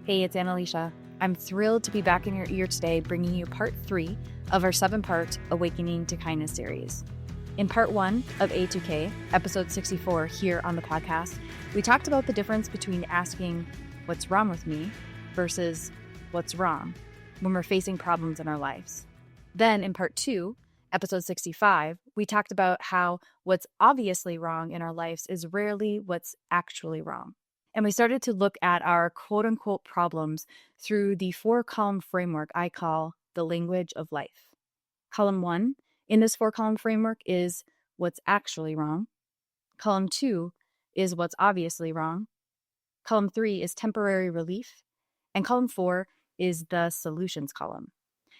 Hey, it's Annalicia. I'm thrilled to be back in your ear today, bringing you part 3 of our 7-part Awakening to Kindness series. In part 1 of A2K, episode 64 here on the podcast, we talked about the difference between asking, "What's wrong with me?" versus "What's wrong?" when we're facing problems in our lives. Then in part 2, episode 65, we talked about how what's obviously wrong in our lives is rarely what's actually wrong. And we started to look at our quote-unquote problems through the 4-column framework I call the language of life. Column 1 in this 4-column framework is what's actually wrong. Column 2 is what's obviously wrong. Column 3 is temporary relief. And column 4 is the solutions column.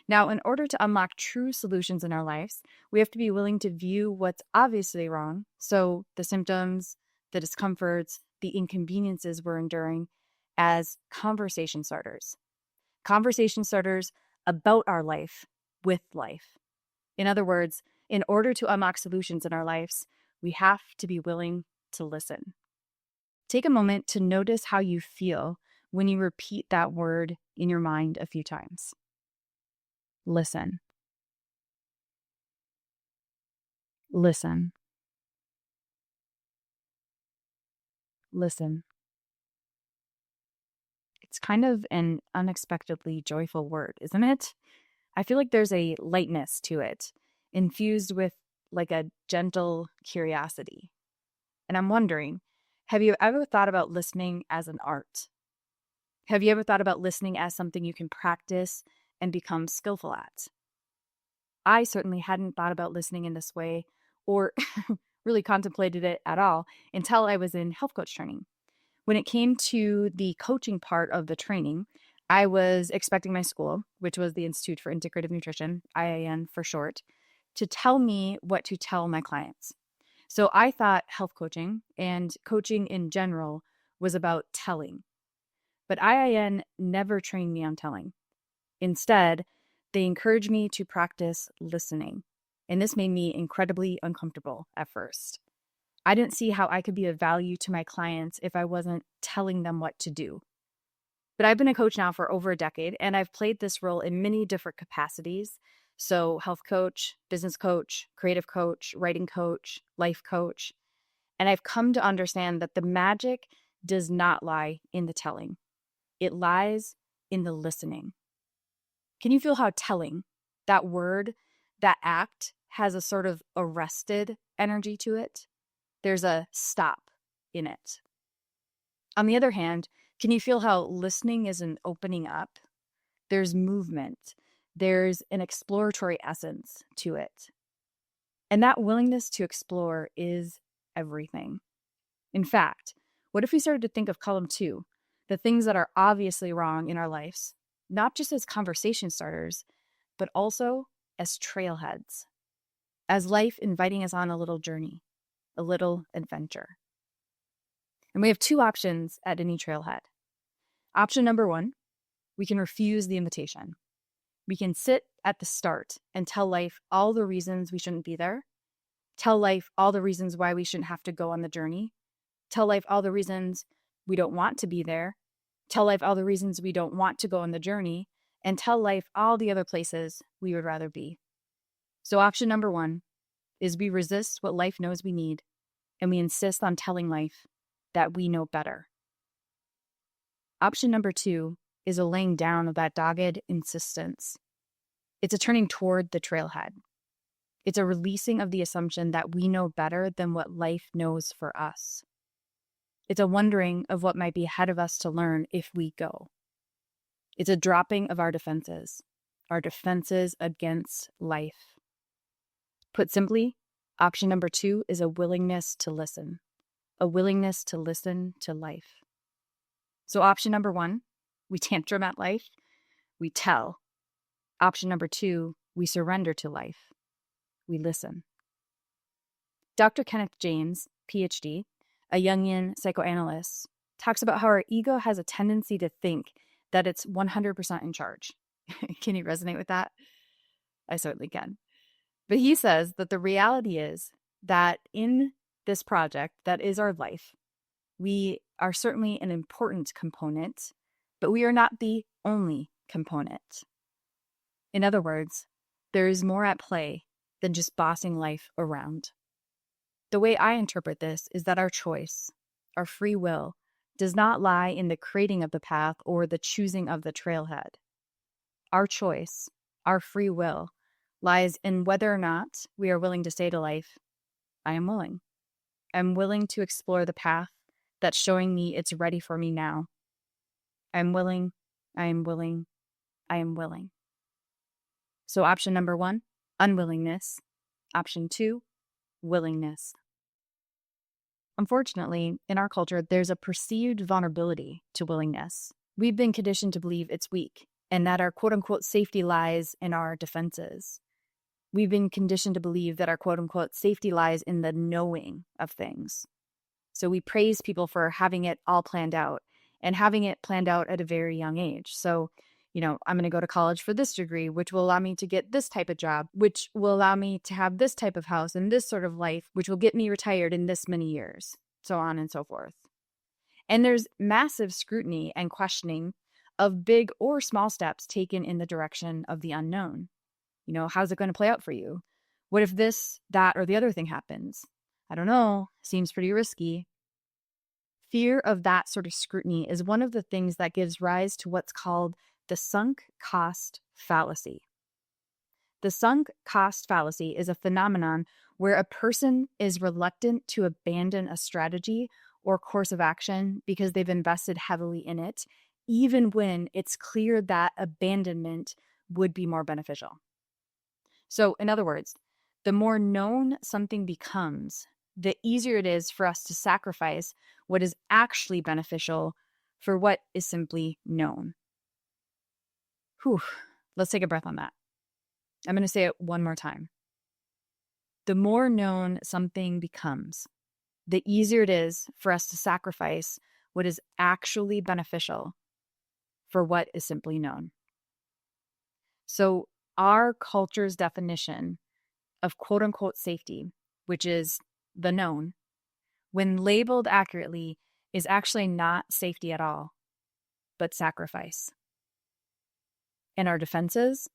Now, in order to unlock true solutions in our lives, we have to be willing to view what's obviously wrong, so the symptoms, the discomforts, the inconveniences we're enduring, as conversation starters. Conversation starters about our life with life. In other words, in order to unlock solutions in our lives, we have to be willing to listen. Take a moment to notice how you feel when you repeat that word in your mind a few times. Listen. Listen. Listen. It's kind of an unexpectedly joyful word, isn't it? I feel like there's a lightness to it, infused with like a gentle curiosity. And I'm wondering, have you ever thought about listening as an art? Have you ever thought about listening as something you can practice and become skillful at? I certainly hadn't thought about listening in this way or really contemplated it at all until I was in health coach training. When it came to the coaching part of the training, I was expecting my school, which was the Institute for Integrative Nutrition, IIN for short, to tell me what to tell my clients. So I thought health coaching and coaching in general was about telling. But IIN never trained me on telling. Instead, they encouraged me to practice listening. And this made me incredibly uncomfortable at first. I didn't see how I could be of value to my clients if I wasn't telling them what to do. But I've been a coach now for over a decade, and I've played this role in many different capacities. So health coach, business coach, creative coach, writing coach, life coach. And I've come to understand that the magic does not lie in the telling. It lies in the listening. Can you feel how telling, that word, that act, has a sort of arrested energy to it? There's a stop in it. On the other hand, can you feel how listening is an opening up? There's movement. There's an exploratory essence to it. And that willingness to explore is everything. In fact, what if we started to think of column 2, the things that are obviously wrong in our lives, not just as conversation starters, but also as trailheads, as life inviting us on a little journey, a little adventure. And we have 2 options at any trailhead. Option number 1, we can refuse the invitation. We can sit at the start and tell life all the reasons we shouldn't be there, tell life all the reasons why we shouldn't have to go on the journey, tell life all the reasons we don't want to be there, tell life all the reasons we don't want to go on the journey, and tell life all the other places we would rather be. So option number 1 is we resist what life knows we need, and we insist on telling life that we know better. Option number 2 is a laying down of that dogged insistence. It's a turning toward the trailhead. It's a releasing of the assumption that we know better than what life knows for us. It's a wondering of what might be ahead of us to learn if we go. It's a dropping of our defenses against life. Put simply, option number 2 is a willingness to listen to life. So option number 1, we tantrum at life, we tell. Option number 2, we surrender to life, we listen. Dr. Kenneth James, PhD, a Jungian psychoanalyst, talks about how our ego has a tendency to think that it's 100% in charge. Can you resonate with that? I certainly can. But he says that the reality is that in this project that is our life, we are certainly an important component, but we are not the only component. In other words, there is more at play than just bossing life around. The way I interpret this is that our choice, our free will, does not lie in the creating of the path or the choosing of the trailhead. Our choice, our free will, lies in whether or not we are willing to say to life, I am willing. I'm willing to explore the path that's showing me it's ready for me now. I'm willing, I am willing, I am willing. So option number 1, unwillingness. Option 2, willingness. Unfortunately, in our culture, there's a perceived vulnerability to willingness. We've been conditioned to believe it's weak and that our quote unquote safety lies in our defenses. We've been conditioned to believe that our quote unquote safety lies in the knowing of things. So we praise people for having it all planned out and having it planned out at a very young age. So, I'm going to go to college for this degree, which will allow me to get this type of job, which will allow me to have this type of house and this sort of life, which will get me retired in this many years, so on and so forth. And there's massive scrutiny and questioning of big or small steps taken in the direction of the unknown. How's it going to play out for you? What if this, that, or the other thing happens? I don't know. Seems pretty risky. Fear of that sort of scrutiny is one of the things that gives rise to what's called the sunk cost fallacy. The sunk cost fallacy is a phenomenon where a person is reluctant to abandon a strategy or course of action because they've invested heavily in it, even when it's clear that abandonment would be more beneficial. So, in other words, the more known something becomes, the easier it is for us to sacrifice what is actually beneficial for what is simply known. Whew, let's take a breath on that. I'm going to say it one more time. The more known something becomes, the easier it is for us to sacrifice what is actually beneficial for what is simply known. So, our culture's definition of quote unquote safety, which is the known, when labeled accurately, is actually not safety at all, but sacrifice. And our defenses,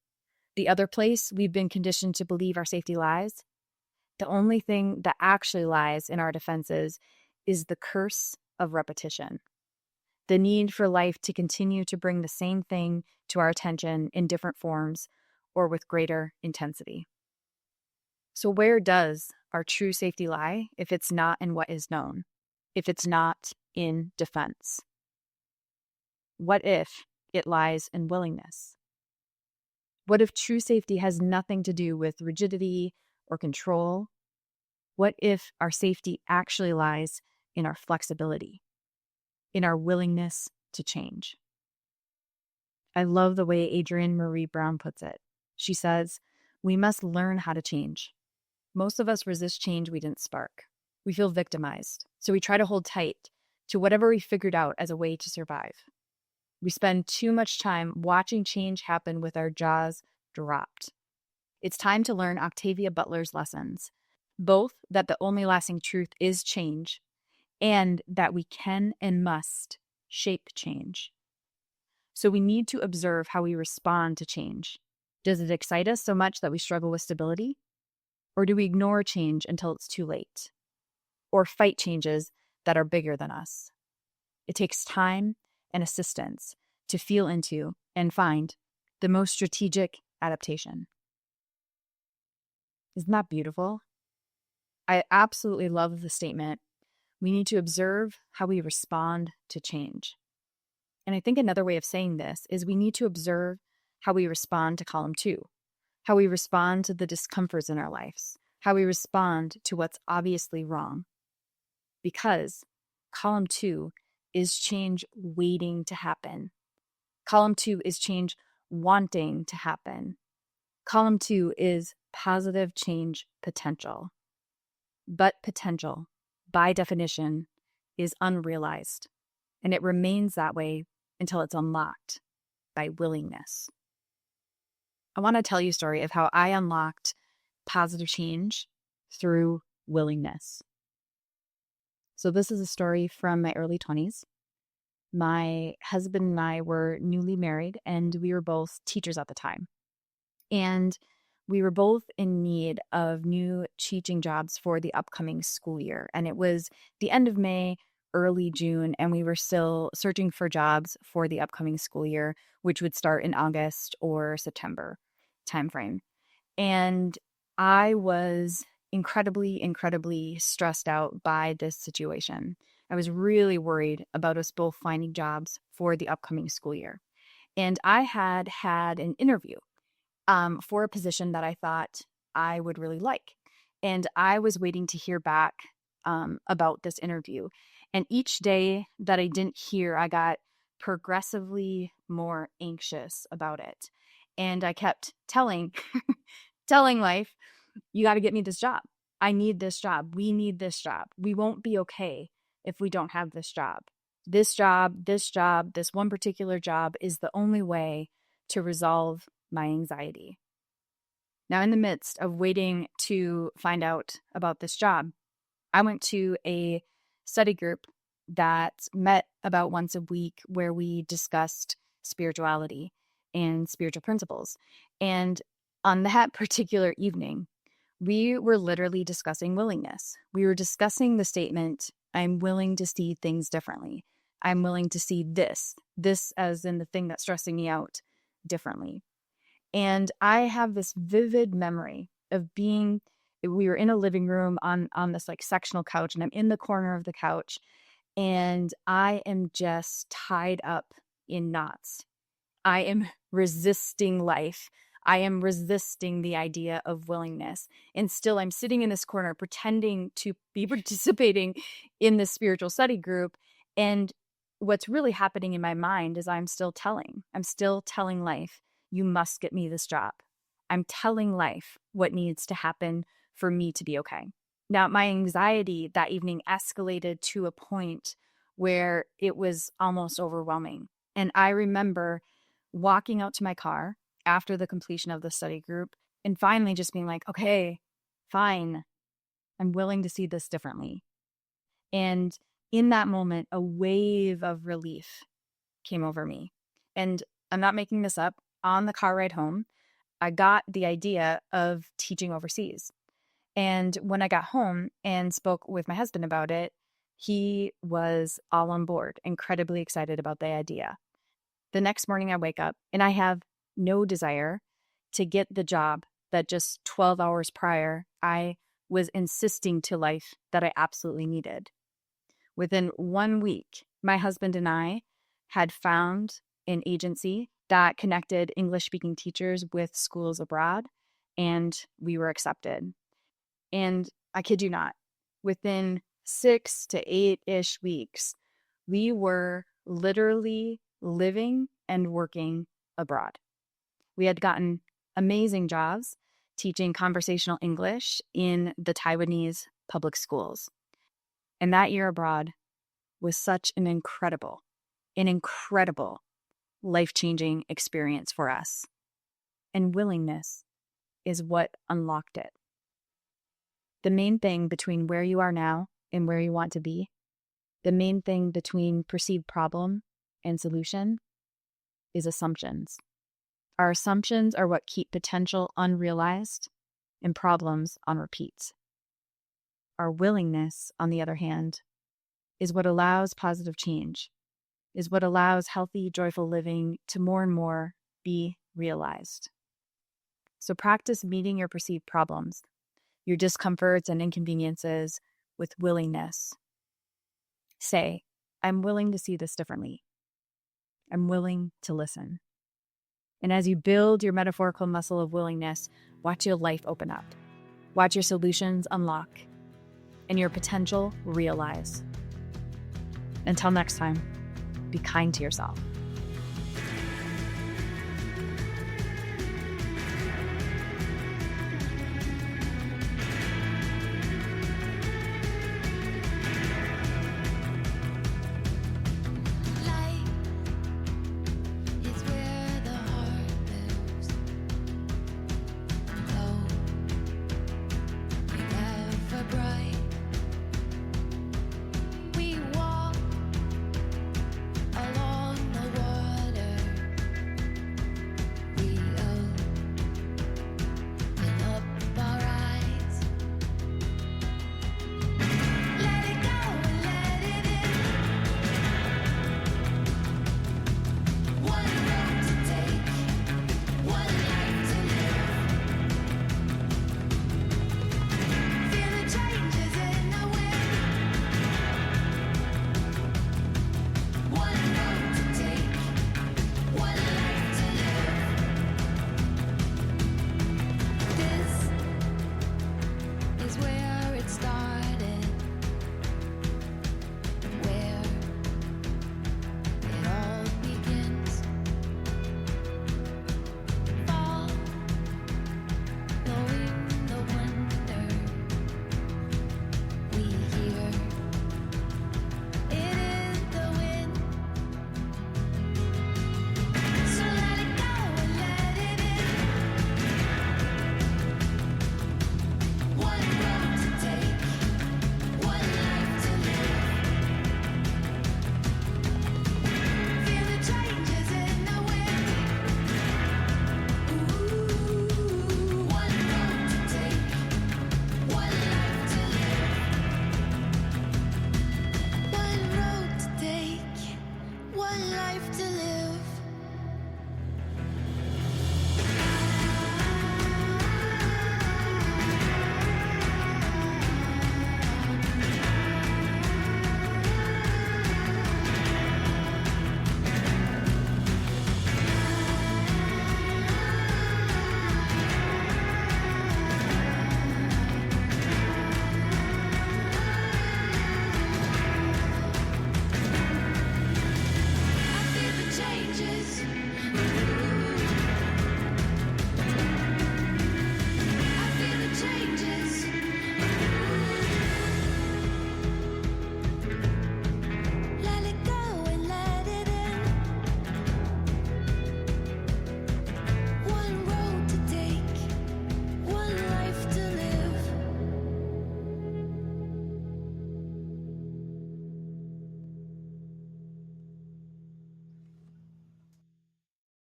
the other place we've been conditioned to believe our safety lies, the only thing that actually lies in our defenses is the curse of repetition. The need for life to continue to bring the same thing to our attention in different forms or with greater intensity. So where does our true safety lie if it's not in what is known, if it's not in defense? What if it lies in willingness? What if true safety has nothing to do with rigidity or control? What if our safety actually lies in our flexibility, in our willingness to change? I love the way Adrienne Marie Brown puts it. She says, we must learn how to change. Most of us resist change we didn't spark. We feel victimized, so we try to hold tight to whatever we figured out as a way to survive. We spend too much time watching change happen with our jaws dropped. It's time to learn Octavia Butler's lessons, both that the only lasting truth is change and that we can and must shape change. So we need to observe how we respond to change. Does it excite us so much that we struggle with stability? Or do we ignore change until it's too late? Or fight changes that are bigger than us? It takes time and assistance to feel into and find the most strategic adaptation. Isn't that beautiful? I absolutely love the statement, we need to observe how we respond to change. And I think another way of saying this is we need to observe how we respond to column 2, how we respond to the discomforts in our lives, how we respond to what's obviously wrong. Because column 2 is change waiting to happen. Column 2 is change wanting to happen. Column 2 is positive change potential. But potential, by definition, is unrealized, and it remains that way until it's unlocked by willingness. I want to tell you a story of how I unlocked positive change through willingness. So this is a story from my early 20s. My husband and I were newly married, and we were both teachers at the time. And we were both in need of new teaching jobs for the upcoming school year. And it was the end of May, early June, and we were still searching for jobs for the upcoming school year, which would start in August or September timeframe. And I was incredibly stressed out by this situation. I was really worried about us both finding jobs for the upcoming school year. And I had an interview for a position that I thought I would really like. And I was waiting to hear back about this interview. And each day that I didn't hear, I got progressively more anxious about it. And I kept telling life, you got to get me this job. I need this job. We need this job. We won't be okay if we don't have this job. This one particular job is the only way to resolve my anxiety. Now, in the midst of waiting to find out about this job, I went to a study group that met about once a week where we discussed spirituality and spiritual principles. And on that particular evening, we were literally discussing willingness. We were discussing the statement, I'm willing to see things differently. I'm willing to see this as in the thing that's stressing me out differently. And I have this vivid memory of we were in a living room on this like sectional couch, and I'm in the corner of the couch, and I am just tied up in knots. I am resisting life. I am resisting the idea of willingness. And still, I'm sitting in this corner pretending to be participating in this spiritual study group. And what's really happening in my mind is I'm still telling life, you must get me this job. I'm telling life what needs to happen for me to be okay. Now, my anxiety that evening escalated to a point where it was almost overwhelming. And I remember walking out to my car after the completion of the study group and finally just being like, okay, fine, I'm willing to see this differently. And in that moment, a wave of relief came over me. And I'm not making this up. On the car ride home, I got the idea of teaching overseas. And when I got home and spoke with my husband about it, he was all on board, incredibly excited about the idea. The next morning I wake up and I have no desire to get the job that just 12 hours prior I was insisting to life that I absolutely needed. Within 1 week, my husband and I had found an agency that connected English-speaking teachers with schools abroad, and we were accepted. And I kid you not, within 6 to 8-ish weeks, we were literally living and working abroad. We had gotten amazing jobs teaching conversational English in the Taiwanese public schools. And that year abroad was such an incredible life-changing experience for us. And willingness is what unlocked it. The main thing between where you are now and where you want to be, the main thing between perceived problem and solution is assumptions. Our assumptions are what keep potential unrealized and problems on repeat. Our willingness, on the other hand, is what allows positive change, is what allows healthy, joyful living to more and more be realized. So practice meeting your perceived problems, your discomforts and inconveniences with willingness. Say, I'm willing to see this differently. I'm willing to listen. And as you build your metaphorical muscle of willingness, watch your life open up. Watch your solutions unlock and your potential realize. Until next time, be kind to yourself.